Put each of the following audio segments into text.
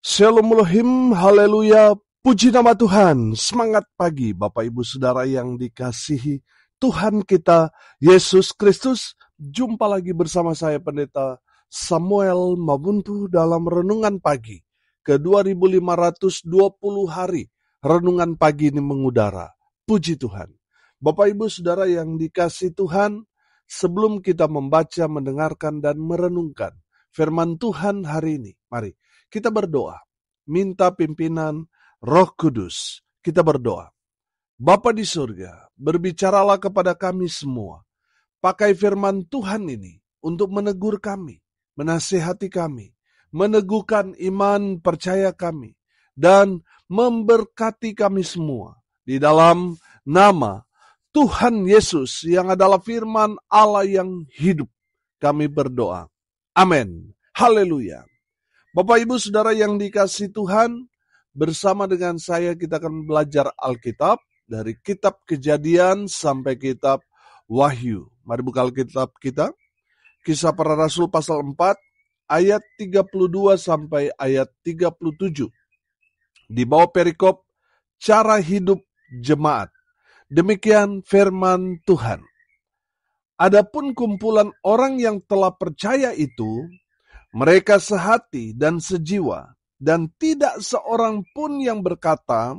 Shalom Elohim, haleluya, puji nama Tuhan. Semangat pagi Bapak Ibu Saudara yang dikasihi Tuhan kita Yesus Kristus. Jumpa lagi bersama saya Pendeta Samuel Mabuntu dalam Renungan Pagi ke 2520 hari. Renungan pagi ini mengudara. Puji Tuhan. Bapak Ibu Saudara yang dikasihi Tuhan, sebelum kita membaca, mendengarkan, dan merenungkan firman Tuhan hari ini, mari kita berdoa, minta pimpinan Roh Kudus. Kita berdoa. Bapa di surga, berbicaralah kepada kami semua. Pakai firman Tuhan ini untuk menegur kami, menasihati kami, meneguhkan iman percaya kami, dan memberkati kami semua. Di dalam nama Tuhan Yesus yang adalah firman Allah yang hidup, kami berdoa. Amin. Haleluya. Bapak Ibu Saudara yang dikasihi Tuhan, bersama dengan saya kita akan belajar Alkitab dari kitab Kejadian sampai kitab Wahyu. Mari buka Alkitab kita. Kisah Para Rasul pasal 4 ayat 32 sampai ayat 37. Di bawah perikop cara hidup jemaat. Demikian firman Tuhan. Adapun kumpulan orang yang telah percaya itu, mereka sehati dan sejiwa, dan tidak seorang pun yang berkata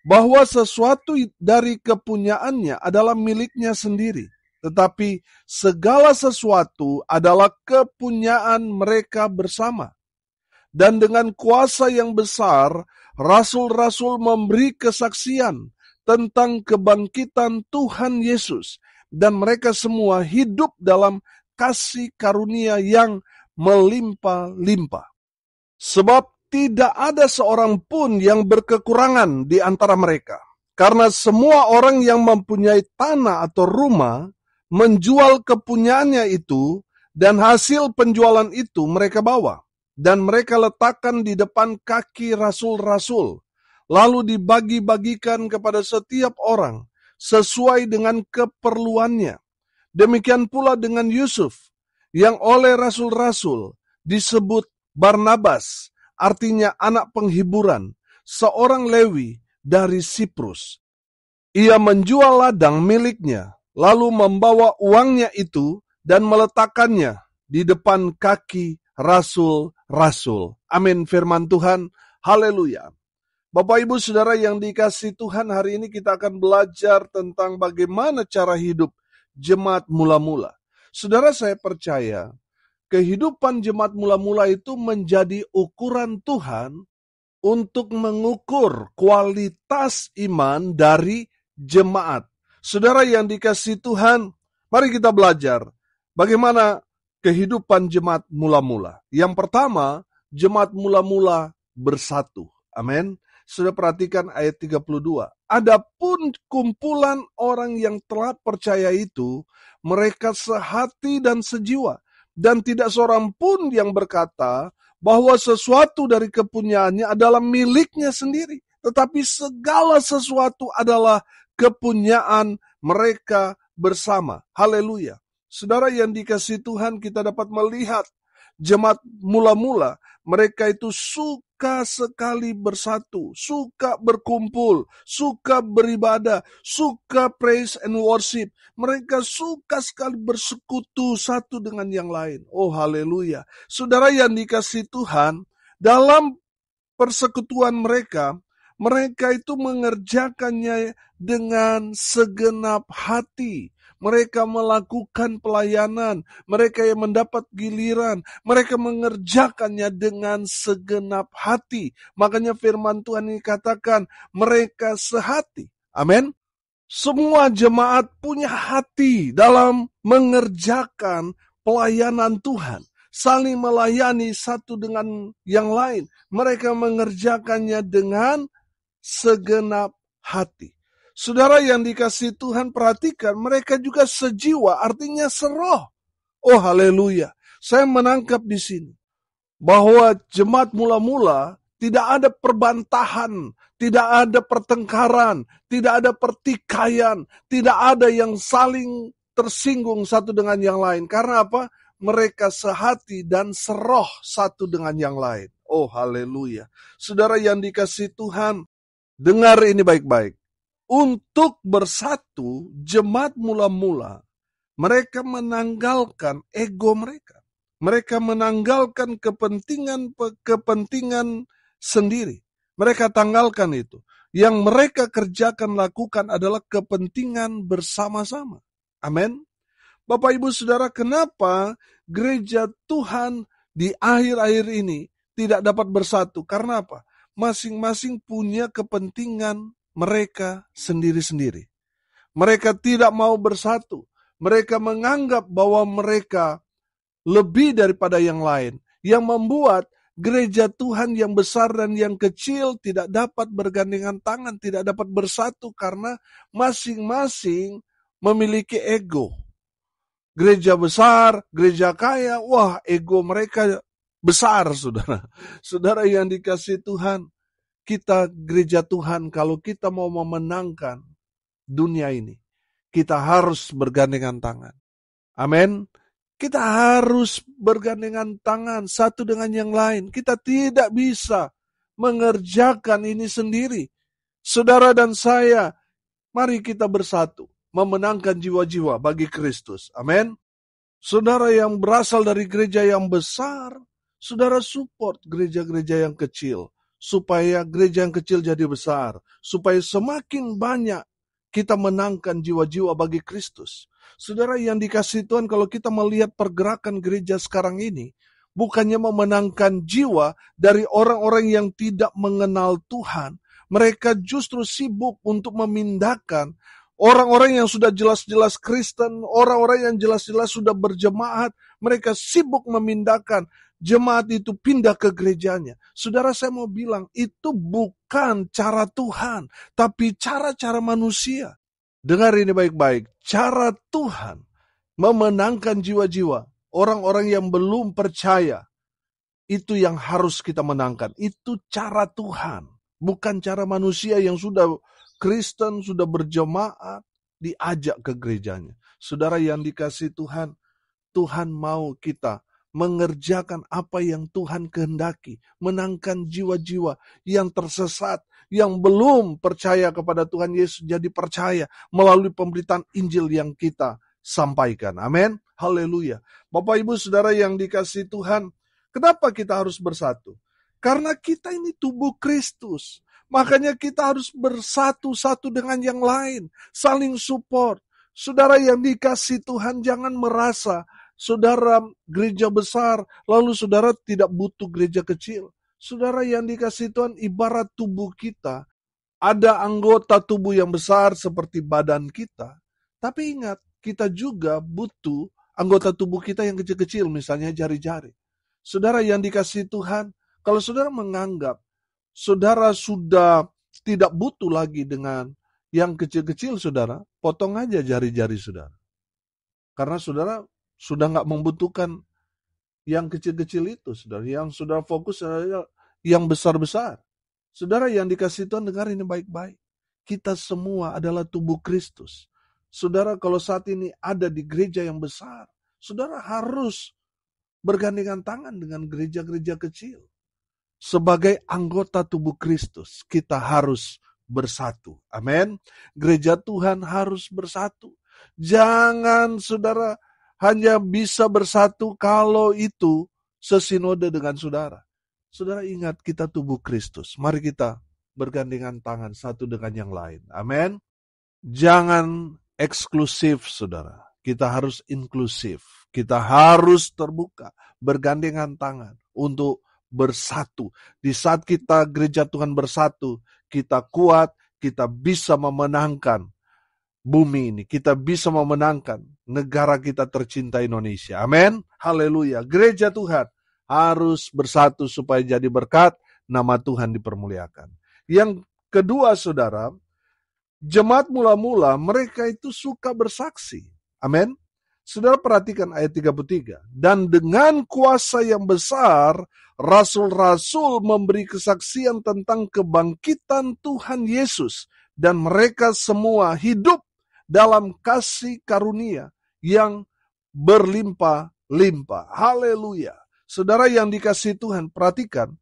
bahwa sesuatu dari kepunyaannya adalah miliknya sendiri, tetapi segala sesuatu adalah kepunyaan mereka bersama. Dan dengan kuasa yang besar, rasul-rasul memberi kesaksian tentang kebangkitan Tuhan Yesus, dan mereka semua hidup dalam kasih karunia yang melimpah-limpah. Sebab tidak ada seorang pun yang berkekurangan di antara mereka. Karena semua orang yang mempunyai tanah atau rumah menjual kepunyaannya itu, dan hasil penjualan itu mereka bawa. Dan mereka letakkan di depan kaki rasul-rasul. Lalu dibagi-bagikan kepada setiap orang sesuai dengan keperluannya. Demikian pula dengan Yusuf, yang oleh rasul-rasul disebut Barnabas, artinya anak penghiburan, seorang Lewi dari Siprus. Ia menjual ladang miliknya, lalu membawa uangnya itu dan meletakkannya di depan kaki rasul-rasul. Amin, firman Tuhan. Haleluya. Bapak Ibu Saudara yang dikasihi Tuhan, hari ini kita akan belajar tentang bagaimana cara hidup jemaat mula-mula. Saudara, saya percaya kehidupan jemaat mula-mula itu menjadi ukuran Tuhan untuk mengukur kualitas iman dari jemaat. Saudara yang dikasihi Tuhan, mari kita belajar bagaimana kehidupan jemaat mula-mula. Yang pertama, jemaat mula-mula bersatu. Amin. Sudah perhatikan ayat 32. Adapun kumpulan orang yang telah percaya itu, mereka sehati dan sejiwa. Dan tidak seorang pun yang berkata bahwa sesuatu dari kepunyaannya adalah miliknya sendiri. Tetapi segala sesuatu adalah kepunyaan mereka bersama. Haleluya. Saudara yang dikasihi Tuhan, kita dapat melihat jemaat mula-mula, mereka itu suka sekali bersatu, suka berkumpul, suka beribadah, suka praise and worship. Mereka suka sekali bersekutu satu dengan yang lain. Oh haleluya. Saudara yang dikasihi Tuhan, dalam persekutuan mereka itu mengerjakannya dengan segenap hati. Mereka melakukan pelayanan, mereka yang mendapat giliran, mereka mengerjakannya dengan segenap hati. Makanya firman Tuhan ini katakan, mereka sehati. Amin. Semua jemaat punya hati dalam mengerjakan pelayanan Tuhan. Saling melayani satu dengan yang lain. Mereka mengerjakannya dengan segenap hati. Saudara yang dikasihi Tuhan, perhatikan, mereka juga sejiwa, artinya seroh. Oh haleluya. Saya menangkap di sini bahwa jemaat mula-mula tidak ada perbantahan, tidak ada pertengkaran, tidak ada pertikaian, tidak ada yang saling tersinggung satu dengan yang lain. Karena apa? mereka sehati dan seroh satu dengan yang lain. Oh haleluya. Saudara yang dikasihi Tuhan, dengar ini baik-baik. Untuk bersatu, jemaat mula-mula, mereka menanggalkan ego mereka. Mereka menanggalkan kepentingan sendiri. Mereka tanggalkan itu. Yang mereka kerjakan, lakukan adalah kepentingan bersama-sama. Amin. Bapak Ibu Saudara, kenapa gereja Tuhan di akhir-akhir ini tidak dapat bersatu? Karena apa? Masing-masing punya kepentingan mereka sendiri-sendiri. Mereka tidak mau bersatu. Mereka menganggap bahwa mereka lebih daripada yang lain, yang membuat gereja Tuhan yang besar dan yang kecil tidak dapat bergandengan tangan, tidak dapat bersatu karena masing-masing memiliki ego. Gereja besar, gereja kaya, wah ego mereka besar, saudara. Saudara yang dikasihi Tuhan, kita gereja Tuhan kalau kita mau memenangkan dunia ini, kita harus bergandengan tangan. Amin. Kita harus bergandengan tangan satu dengan yang lain. Kita tidak bisa mengerjakan ini sendiri. Saudara dan saya, mari kita bersatu, memenangkan jiwa-jiwa bagi Kristus. Amin. Saudara yang berasal dari gereja yang besar, saudara support gereja-gereja yang kecil, supaya gereja yang kecil jadi besar, supaya semakin banyak kita menangkan jiwa-jiwa bagi Kristus. Saudara yang dikasihi Tuhan, kalau kita melihat pergerakan gereja sekarang ini, bukannya memenangkan jiwa dari orang-orang yang tidak mengenal Tuhan, mereka justru sibuk untuk memindahkan orang-orang yang sudah jelas-jelas Kristen, orang-orang yang jelas-jelas sudah berjemaat, mereka sibuk memindahkan jemaat itu pindah ke gerejanya. Saudara, saya mau bilang, itu bukan cara Tuhan, tapi cara-cara manusia. Dengar ini baik-baik, cara Tuhan memenangkan jiwa-jiwa, orang-orang yang belum percaya, itu yang harus kita menangkan. Itu cara Tuhan, bukan cara manusia yang sudah Kristen, sudah berjemaat, diajak ke gerejanya. Saudara yang dikasihi Tuhan, Tuhan mau kita mengerjakan apa yang Tuhan kehendaki, menangkan jiwa-jiwa yang tersesat, yang belum percaya kepada Tuhan Yesus jadi percaya melalui pemberitaan Injil yang kita sampaikan. Amin. Haleluya. Bapak Ibu Saudara yang dikasihi Tuhan, kenapa kita harus bersatu? Karena kita ini tubuh Kristus. Makanya kita harus bersatu satu dengan yang lain, saling support. Saudara yang dikasihi Tuhan, jangan merasa saudara gereja besar, lalu saudara tidak butuh gereja kecil. Saudara yang dikasihi Tuhan, ibarat tubuh kita, ada anggota tubuh yang besar seperti badan kita. Tapi ingat, kita juga butuh anggota tubuh kita yang kecil-kecil, misalnya jari-jari. Saudara yang dikasihi Tuhan, kalau saudara menganggap saudara sudah tidak butuh lagi dengan yang kecil-kecil, saudara, potong aja jari-jari saudara. Karena saudara sudah nggak membutuhkan yang kecil-kecil itu, saudara. Yang saudara fokus adalah yang besar-besar. Saudara yang dikasihi Tuhan, dengar ini baik-baik. Kita semua adalah tubuh Kristus. Saudara, kalau saat ini ada di gereja yang besar, saudara harus bergandengan tangan dengan gereja-gereja kecil. Sebagai anggota tubuh Kristus, kita harus bersatu. Amin. Gereja Tuhan harus bersatu. Jangan saudara hanya bisa bersatu kalau itu sesinode dengan saudara. Saudara ingat, kita tubuh Kristus. Mari kita bergandengan tangan satu dengan yang lain. Amin. Jangan eksklusif, saudara. Kita harus inklusif. Kita harus terbuka, bergandengan tangan untuk bersatu. Di saat kita gereja Tuhan bersatu, kita kuat, kita bisa memenangkan bumi ini. Kita bisa memenangkan negara kita tercinta Indonesia. Amin. Haleluya. Gereja Tuhan harus bersatu supaya jadi berkat, nama Tuhan dipermuliakan. Yang kedua, saudara, jemaat mula-mula mereka itu suka bersaksi. Amin. Saudara perhatikan ayat 33. Dan dengan kuasa yang besar, rasul-rasul memberi kesaksian tentang kebangkitan Tuhan Yesus. Dan mereka semua hidup dalam kasih karunia yang berlimpah berlimpah. Haleluya. Saudara yang dikasihi Tuhan, perhatikan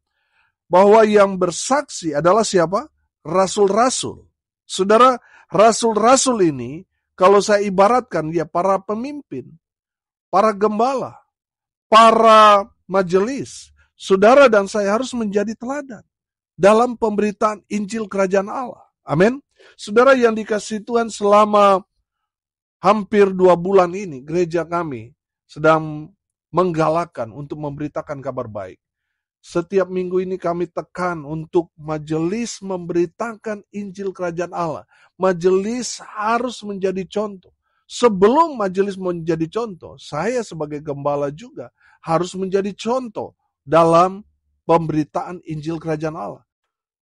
bahwa yang bersaksi adalah siapa? Rasul-rasul. Saudara, rasul-rasul ini, kalau saya ibaratkan, ya para pemimpin, para gembala, para majelis. Saudara dan saya harus menjadi teladan dalam pemberitaan Injil Kerajaan Allah. Amin. Saudara yang dikasihi Tuhan, selama hampir 2 bulan ini, gereja kami sedang menggalakkan untuk memberitakan kabar baik. Setiap minggu ini kami tekan untuk majelis memberitakan Injil Kerajaan Allah. Majelis harus menjadi contoh. Sebelum majelis menjadi contoh, saya sebagai gembala juga harus menjadi contoh dalam pemberitaan Injil Kerajaan Allah.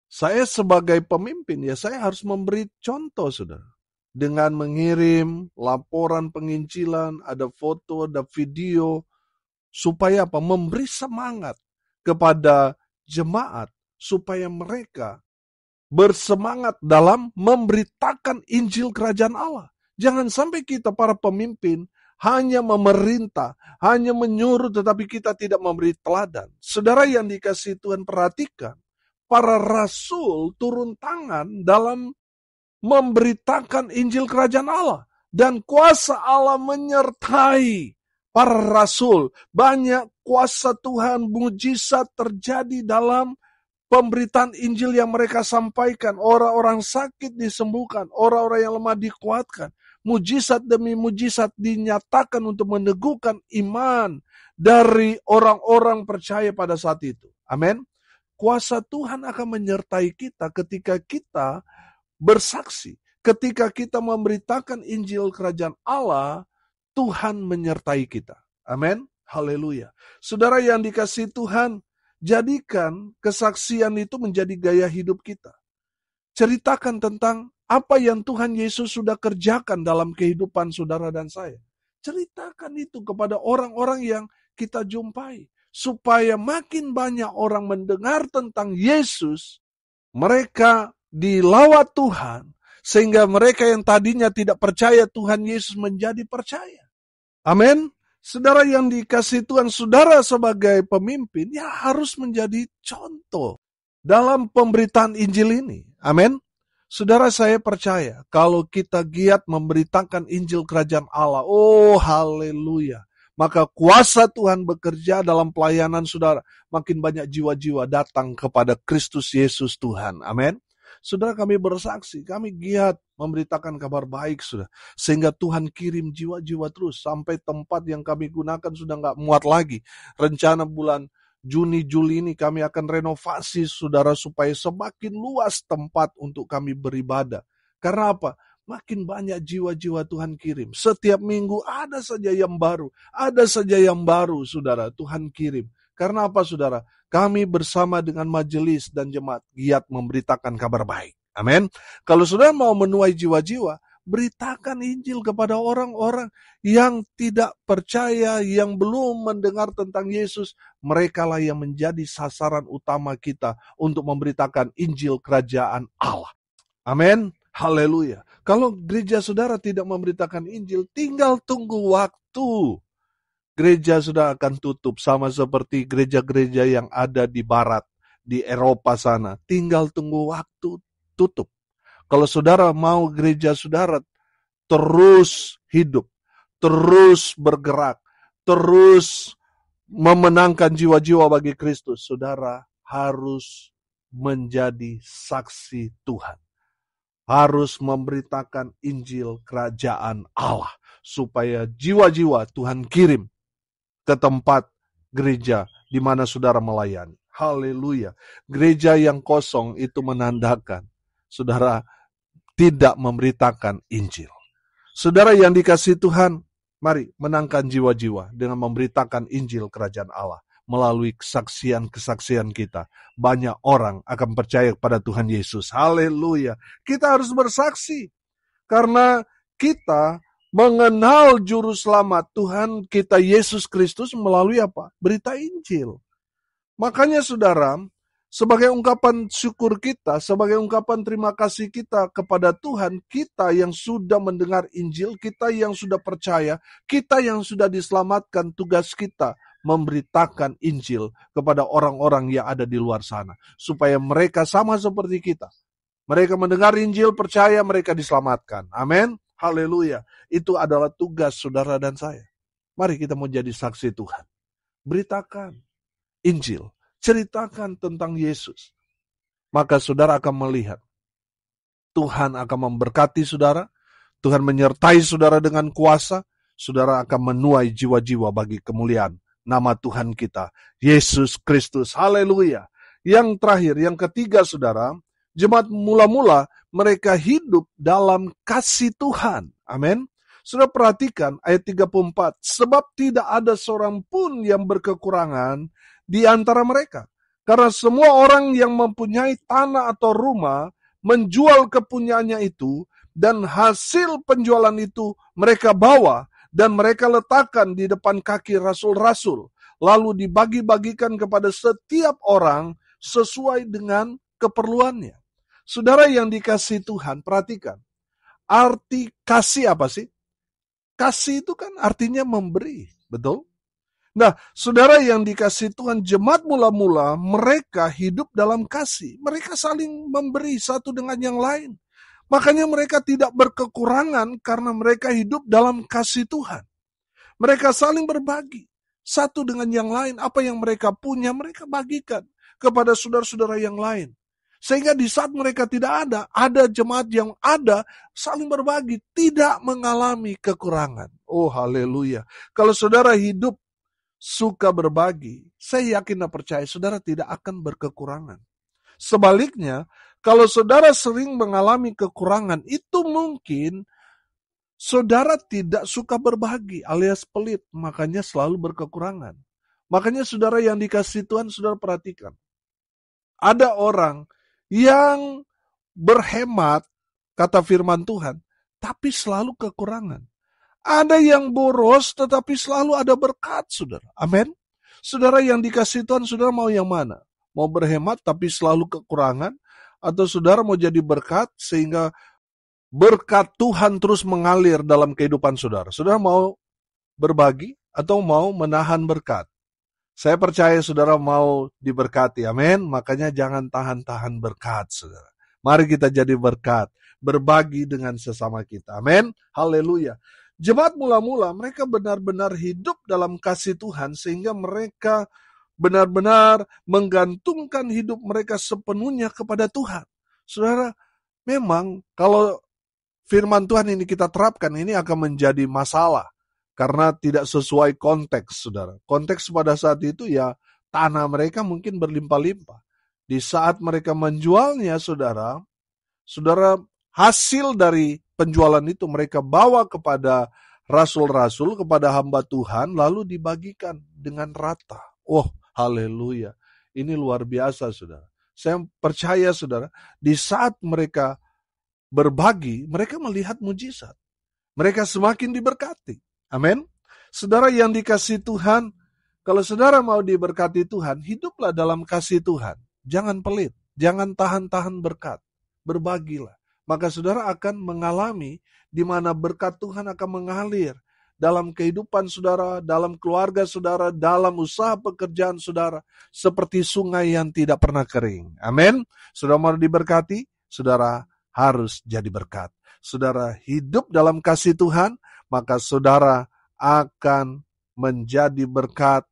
Saya sebagai pemimpin, ya saya harus memberi contoh, saudara. Dengan mengirim laporan penginjilan, ada foto, ada video, supaya apa? Memberi semangat kepada jemaat supaya mereka bersemangat dalam memberitakan Injil Kerajaan Allah. Jangan sampai kita para pemimpin hanya memerintah, hanya menyuruh, tetapi kita tidak memberi teladan. Saudara yang dikasihi Tuhan, perhatikan, para rasul turun tangan dalam memberitakan Injil Kerajaan Allah. Dan kuasa Allah menyertai para rasul. Banyak kuasa Tuhan, mujizat terjadi dalam pemberitaan Injil yang mereka sampaikan. Orang-orang sakit disembuhkan, orang-orang yang lemah dikuatkan. Mujizat demi mujizat dinyatakan untuk meneguhkan iman dari orang-orang percaya pada saat itu. Amin. Kuasa Tuhan akan menyertai kita ketika kita bersaksi. Ketika kita memberitakan Injil Kerajaan Allah, Tuhan menyertai kita. Amin. Haleluya. Saudara yang dikasihi Tuhan, jadikan kesaksian itu menjadi gaya hidup kita. Ceritakan tentang apa yang Tuhan Yesus sudah kerjakan dalam kehidupan saudara dan saya. Ceritakan itu kepada orang-orang yang kita jumpai. Supaya makin banyak orang mendengar tentang Yesus, mereka dilawat Tuhan, sehingga mereka yang tadinya tidak percaya Tuhan Yesus menjadi percaya. Amin. Saudara yang dikasihi Tuhan, saudara sebagai pemimpin, ya harus menjadi contoh dalam pemberitaan Injil ini. Amin. Saudara, saya percaya kalau kita giat memberitakan Injil Kerajaan Allah, oh haleluya, maka kuasa Tuhan bekerja dalam pelayanan saudara. Makin banyak jiwa-jiwa datang kepada Kristus Yesus Tuhan. Amin. Saudara, kami bersaksi, kami giat memberitakan kabar baik, saudara. Sehingga Tuhan kirim jiwa-jiwa terus. Sampai tempat yang kami gunakan sudah nggak muat lagi. Rencana bulan Juni, Juli ini kami akan renovasi, saudara, supaya semakin luas tempat untuk kami beribadah. Karena apa? Makin banyak jiwa-jiwa Tuhan kirim. Setiap minggu ada saja yang baru. Ada saja yang baru, saudara, Tuhan kirim. Karena apa, saudara? Kami bersama dengan majelis dan jemaat giat memberitakan kabar baik. Amin. Kalau saudara mau menuai jiwa-jiwa, beritakan Injil kepada orang-orang yang tidak percaya, yang belum mendengar tentang Yesus. Merekalah yang menjadi sasaran utama kita untuk memberitakan Injil Kerajaan Allah. Amin. Haleluya. Kalau gereja saudara tidak memberitakan Injil, tinggal tunggu waktu. Gereja sudah akan tutup, sama seperti gereja-gereja yang ada di barat, di Eropa sana. Tinggal tunggu waktu tutup. Kalau saudara mau gereja saudara terus hidup, terus bergerak, terus memenangkan jiwa-jiwa bagi Kristus, saudara harus menjadi saksi Tuhan. Harus memberitakan Injil Kerajaan Allah, supaya jiwa-jiwa Tuhan kirim ke tempat gereja di mana saudara melayani. Haleluya. Gereja yang kosong itu menandakan saudara tidak memberitakan Injil. Saudara yang dikasihi Tuhan, mari menangkan jiwa-jiwa dengan memberitakan Injil Kerajaan Allah. Melalui kesaksian-kesaksian kita, banyak orang akan percaya kepada Tuhan Yesus. Haleluya. Kita harus bersaksi karena kita mengenal juru selamat Tuhan kita Yesus Kristus melalui apa? Berita Injil. Makanya saudara, Sebagai ungkapan syukur kita, sebagai ungkapan terima kasih kita kepada Tuhan, kita yang sudah mendengar Injil, kita yang sudah percaya, kita yang sudah diselamatkan, tugas kita memberitakan Injil kepada orang-orang yang ada di luar sana. Supaya mereka sama seperti kita. Mereka mendengar Injil, percaya, mereka diselamatkan. Amin. Haleluya. Itu adalah tugas saudara dan saya. Mari kita mau jadi saksi Tuhan. Beritakan Injil. Ceritakan tentang Yesus. Maka saudara akan melihat. Tuhan akan memberkati saudara. Tuhan menyertai saudara dengan kuasa. Saudara akan menuai jiwa-jiwa bagi kemuliaan nama Tuhan kita, Yesus Kristus. Haleluya. Yang terakhir, yang ketiga saudara, jemaat mula-mula mereka hidup dalam kasih Tuhan. Amin. Saudara perhatikan ayat 34. Sebab tidak ada seorang pun yang berkekurangan di antara mereka. Karena semua orang yang mempunyai tanah atau rumah menjual kepunyaannya itu, dan hasil penjualan itu mereka bawa dan mereka letakkan di depan kaki rasul-rasul, lalu dibagi-bagikan kepada setiap orang sesuai dengan keperluannya. Saudara yang dikasihi Tuhan, perhatikan. Arti kasih apa sih? Kasih itu kan artinya memberi, betul? Nah, saudara yang dikasihi Tuhan, jemaat mula-mula, mereka hidup dalam kasih. Mereka saling memberi satu dengan yang lain. Makanya mereka tidak berkekurangan karena mereka hidup dalam kasih Tuhan. Mereka saling berbagi satu dengan yang lain. Apa yang mereka punya, mereka bagikan kepada saudara-saudara yang lain. Sehingga di saat mereka tidak ada jemaat yang ada, saling berbagi, tidak mengalami kekurangan. Oh haleluya. Kalau saudara hidup suka berbagi, saya yakin dan percaya saudara tidak akan berkekurangan. Sebaliknya, kalau saudara sering mengalami kekurangan, itu mungkin saudara tidak suka berbagi alias pelit, makanya selalu berkekurangan. Makanya saudara yang dikasihi Tuhan, saudara perhatikan. Ada orang yang berhemat, kata firman Tuhan, tapi selalu kekurangan. Ada yang boros tetapi selalu ada berkat, saudara. Amin. Saudara yang dikasihi Tuhan, saudara mau yang mana? Mau berhemat tapi selalu kekurangan? Atau saudara mau jadi berkat sehingga berkat Tuhan terus mengalir dalam kehidupan saudara? Saudara mau berbagi atau mau menahan berkat? Saya percaya saudara mau diberkati, amin. Makanya jangan tahan-tahan berkat, saudara. Mari kita jadi berkat, berbagi dengan sesama kita, amin. Haleluya. Jemaat mula-mula mereka benar-benar hidup dalam kasih Tuhan sehingga mereka benar-benar menggantungkan hidup mereka sepenuhnya kepada Tuhan. Saudara, memang kalau firman Tuhan ini kita terapkan, ini akan menjadi masalah. Karena tidak sesuai konteks, saudara. Konteks pada saat itu ya tanah mereka mungkin berlimpah-limpah. Di saat mereka menjualnya, saudara hasil dari penjualan itu mereka bawa kepada rasul-rasul, kepada hamba Tuhan, lalu dibagikan dengan rata. Oh, haleluya. Ini luar biasa, saudara. Saya percaya, saudara, di saat mereka berbagi, mereka melihat mujizat. Mereka semakin diberkati. Amin. Saudara yang dikasihi Tuhan, kalau saudara mau diberkati Tuhan, hiduplah dalam kasih Tuhan. Jangan pelit, jangan tahan-tahan berkat. Berbagilah. Maka saudara akan mengalami di mana berkat Tuhan akan mengalir dalam kehidupan saudara, dalam keluarga saudara, dalam usaha pekerjaan saudara, seperti sungai yang tidak pernah kering. Amin. Saudara mau diberkati, saudara harus jadi berkat. Saudara hidup dalam kasih Tuhan, maka saudara akan menjadi berkat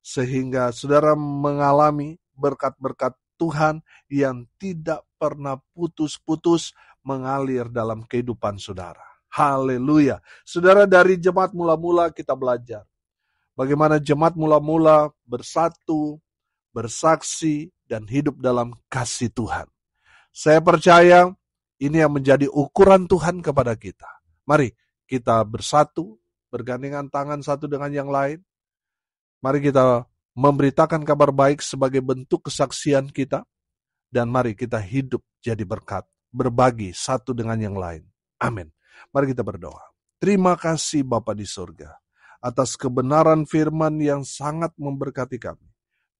sehingga saudara mengalami berkat-berkat Tuhan yang tidak pernah putus-putus mengalir dalam kehidupan saudara. Haleluya. Saudara, dari jemaat mula-mula kita belajar bagaimana jemaat mula-mula bersatu, bersaksi, dan hidup dalam kasih Tuhan. Saya percaya ini yang menjadi ukuran Tuhan kepada kita. Mari kita bersatu, bergandengan tangan satu dengan yang lain. Mari kita memberitakan kabar baik sebagai bentuk kesaksian kita. Dan mari kita hidup jadi berkat, berbagi satu dengan yang lain. Amin. Mari kita berdoa. Terima kasih Bapa di surga atas kebenaran firman yang sangat memberkati kami.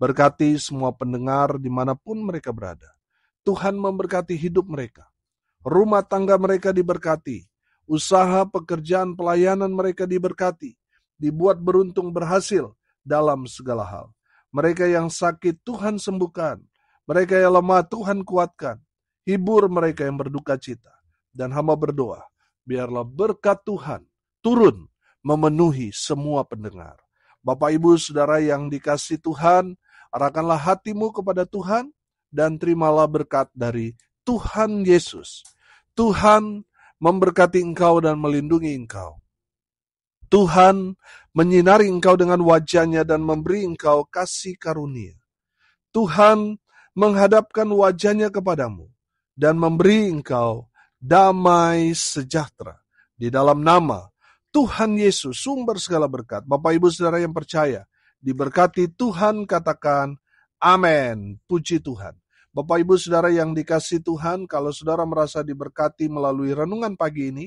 Berkati semua pendengar dimanapun mereka berada. Tuhan memberkati hidup mereka. Rumah tangga mereka diberkati. Usaha, pekerjaan, pelayanan mereka diberkati. Dibuat beruntung berhasil dalam segala hal. Mereka yang sakit Tuhan sembuhkan. Mereka yang lemah Tuhan kuatkan. Hibur mereka yang berduka cita. Dan hamba berdoa, biarlah berkat Tuhan turun memenuhi semua pendengar. Bapak, Ibu, Saudara yang dikasihi Tuhan, arahkanlah hatimu kepada Tuhan dan terimalah berkat dari Tuhan Yesus. Tuhan memberkati engkau dan melindungi engkau. Tuhan menyinari engkau dengan wajah-Nya dan memberi engkau kasih karunia. Tuhan menghadapkan wajah-Nya kepadamu dan memberi engkau damai sejahtera. Di dalam nama Tuhan Yesus, sumber segala berkat. Bapak, Ibu, Saudara yang percaya, diberkati Tuhan, katakan amin. Puji Tuhan. Bapak, Ibu, Saudara yang dikasihi Tuhan, kalau saudara merasa diberkati melalui renungan pagi ini,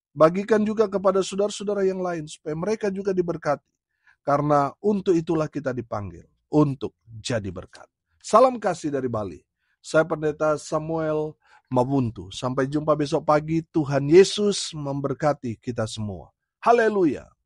bagikan juga kepada saudara-saudara yang lain, supaya mereka juga diberkati. Karena untuk itulah kita dipanggil, untuk jadi berkat. Salam kasih dari Bali. Saya Pendeta Samuel Mabuntu. Sampai jumpa besok pagi. Tuhan Yesus memberkati kita semua. Haleluya.